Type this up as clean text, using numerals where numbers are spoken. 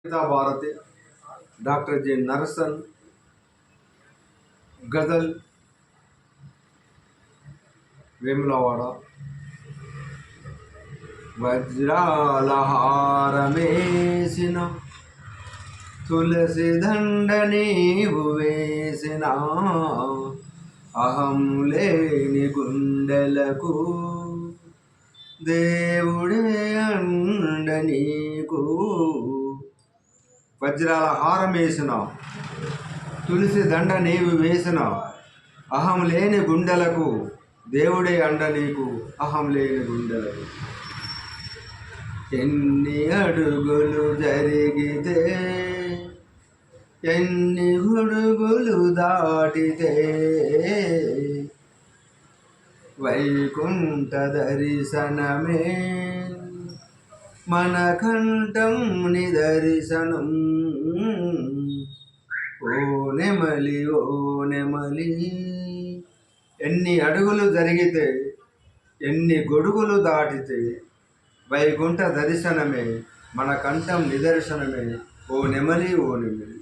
Bharati, doctor G Narasan, గజల్, వేములవాడ. వజ్రాల హారమేసిన తులసి దండ నీవు వేసిన, అహం లేని గుండెలకు దేవుడే అండ నీకు. వజ్రాల హారం వేసిన తులసి దండ నీవు వేసిన, అహం లేని గుండెలకు దేవుడే అండ నీకు. అహం లేని గుండెలకు ఎన్ని అడుగులు జరిగితే, ఎన్ని గొడుగులు దాటితే, వైకుంఠ దర్శనమే మన కంఠం నిదర్శనం. ఓ నెమలి ఓ నెమలి, ఎన్ని అడుగులు జరిగితే, ఎన్ని గొడుగులు దాటితే, వైకుంఠ దర్శనమే మన కంఠం నిదర్శనమే. ఓ నెమలి ఓ నెమలి.